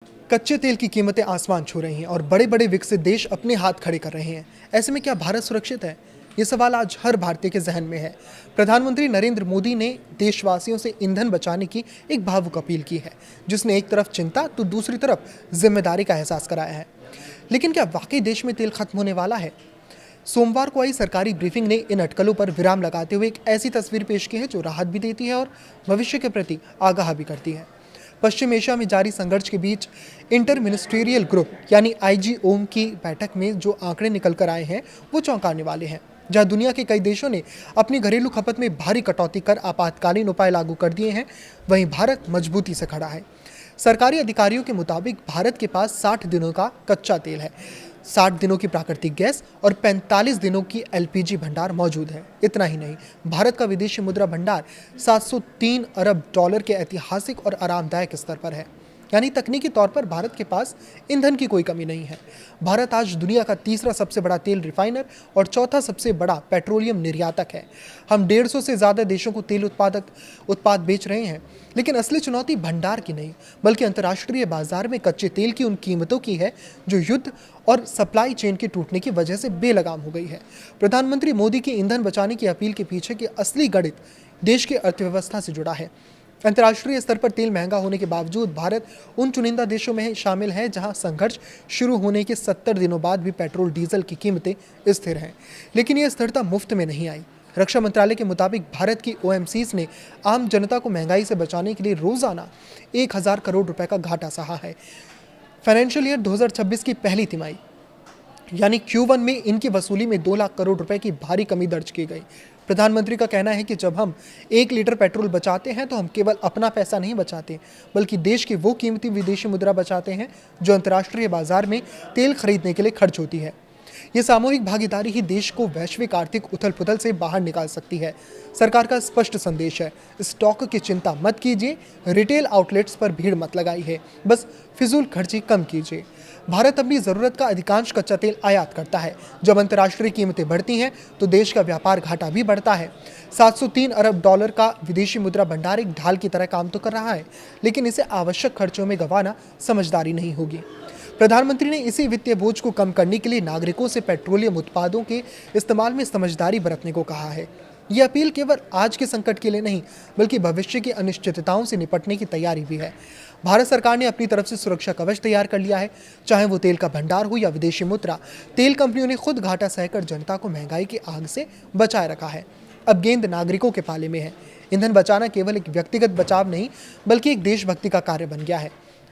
कच्चे तेल की कीमतें आसमान छू रही हैं और बड़े बड़े विकसित देश अपने हाथ खड़े कर रहे हैं। ऐसे में क्या भारत सुरक्षित है? ये सवाल आज हर भारतीय के जहन में है। प्रधानमंत्री नरेंद्र मोदी ने देशवासियों से ईंधन बचाने की एक भावुक अपील की है, जिसने एक तरफ चिंता तो दूसरी तरफ जिम्मेदारी का एहसास कराया है। लेकिन क्या वाकई देश में तेल खत्म होने वाला है? सोमवार को आई सरकारी ब्रीफिंग ने इन अटकलों पर विराम लगाते हुए एक ऐसी तस्वीर पेश की है जो राहत भी देती है और भविष्य के प्रति आगाह भी करती है। पश्चिम एशिया में जारी संघर्ष के बीच इंटर मिनिस्ट्रियल ग्रुप यानी आईजीओएम की बैठक में जो आंकड़े निकल कर आए हैं वो चौंकाने वाले हैं। जहां दुनिया के कई देशों ने अपनी घरेलू खपत में भारी कटौती कर आपातकालीन उपाय लागू कर दिए हैं, वहीं भारत मजबूती से खड़ा है। सरकारी अधिकारियों के मुताबिक भारत के पास 60 दिनों का कच्चा तेल है, 60 दिनों की प्राकृतिक गैस और 45 दिनों की एलपीजी भंडार मौजूद है। इतना ही नहीं, भारत का विदेशी मुद्रा भंडार 703 अरब डॉलर के ऐतिहासिक और आरामदायक स्तर पर है। यानी तकनीकी तौर पर भारत के पास ईंधन की कोई कमी नहीं है। भारत आज दुनिया का तीसरा सबसे बड़ा तेल रिफाइनर और चौथा सबसे बड़ा पेट्रोलियम निर्यातक है। हम 150 से ज़्यादा देशों को तेल उत्पाद बेच रहे हैं। लेकिन असली चुनौती भंडार की नहीं, बल्कि अंतर्राष्ट्रीय बाजार में कच्चे तेल की उन कीमतों की है जो युद्ध और सप्लाई चेन के टूटने की वजह से बेलगाम हो गई है। प्रधानमंत्री मोदी की ईंधन बचाने की अपील के पीछे की असली गणित देश की अर्थव्यवस्था से जुड़ा है। अंतर्राष्ट्रीय स्तर पर तेल महंगा होने के बावजूद भारत उन चुनिंदा देशों में शामिल है जहां संघर्ष शुरू होने के 70 दिनों बाद भी पेट्रोल डीजल की कीमतें स्थिर हैं। लेकिन यह स्थिरता मुफ्त में नहीं आई। रक्षा मंत्रालय के मुताबिक भारत की ओएमसीज ने आम जनता को महंगाई से बचाने के लिए रोजाना 1000 करोड़ रुपए का घाटा सहा है। फाइनेंशियल ईयर 2026 की पहली तिमाही यानी Q1 में इनकी वसूली में 2 लाख करोड़ रुपए की भारी कमी दर्ज की गई। प्रधानमंत्री का कहना है कि जब हम 1 लीटर पेट्रोल बचाते हैं तो हम केवल अपना पैसा नहीं बचाते, बल्कि देश की वो कीमती विदेशी मुद्रा बचाते हैं जो अंतर्राष्ट्रीय बाजार में तेल खरीदने के लिए खर्च होती है। ये सामूहिक भागीदारी ही देश को वैश्विक आर्थिक उथल पुथल से बाहर निकाल सकती है। सरकार का स्पष्ट संदेश है, स्टॉक की चिंता मत कीजिए, रिटेल आउटलेट्स पर भीड़ मत लगाइए, बस फिजूल खर्ची कम कीजिए। भारत अपनी ज़रूरत का अधिकांश कच्चा तेल आयात करता है। जब अंतर्राष्ट्रीय कीमतें बढ़ती हैं तो देश का व्यापार घाटा भी बढ़ता है। 703 अरब डॉलर का विदेशी मुद्रा भंडार एक ढाल की तरह काम तो कर रहा है, लेकिन इसे आवश्यक खर्चों में गंवाना समझदारी नहीं होगी। प्रधानमंत्री ने इसी वित्तीय बोझ को कम करने के लिए नागरिकों से पेट्रोलियम उत्पादों के इस्तेमाल में समझदारी बरतने को कहा है। यह अपील केवल आज के संकट के लिए नहीं, बल्कि भविष्य की अनिश्चितताओं से निपटने की तैयारी भी है। भारत सरकार ने अपनी तरफ से सुरक्षा कवच तैयार कर लिया है, चाहे वो तेल का भंडार हो या विदेशी मुद्रा। तेल कंपनियों ने खुद घाटा सहकर जनता को महंगाई की आग से बचाए रखा है। अब गेंद नागरिकों के पाले में है। ईंधन बचाना केवल एक व्यक्तिगत बचाव नहीं, बल्कि एक देशभक्ति का कार्य बन गया है।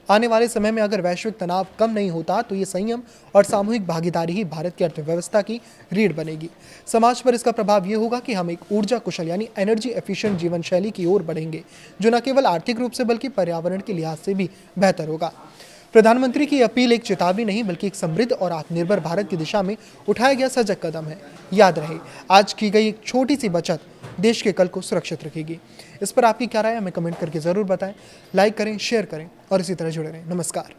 आने वाले समय में अगर वैश्विक तनाव कम नहीं होता तो ये संयम और सामूहिक भागीदारी ही भारत की अर्थव्यवस्था की रीढ़ बनेगी। समाज पर इसका प्रभाव ये होगा कि हम एक ऊर्जा कुशल यानी एनर्जी एफिशिएंट जीवन शैली की ओर बढ़ेंगे, जो न केवल आर्थिक रूप से बल्कि पर्यावरण के लिहाज से भी बेहतर होगा। प्रधानमंत्री की अपील एक चेतावनी नहीं, बल्कि एक समृद्ध और आत्मनिर्भर भारत की दिशा में उठाया गया सजग कदम है। याद रहे, आज की गई एक छोटी सी बचत देश के कल को सुरक्षित रखेगी। इस पर आपकी क्या राय है, हमें कमेंट करके ज़रूर बताएं। लाइक करें, शेयर करें और इसी तरह जुड़े रहें। नमस्कार।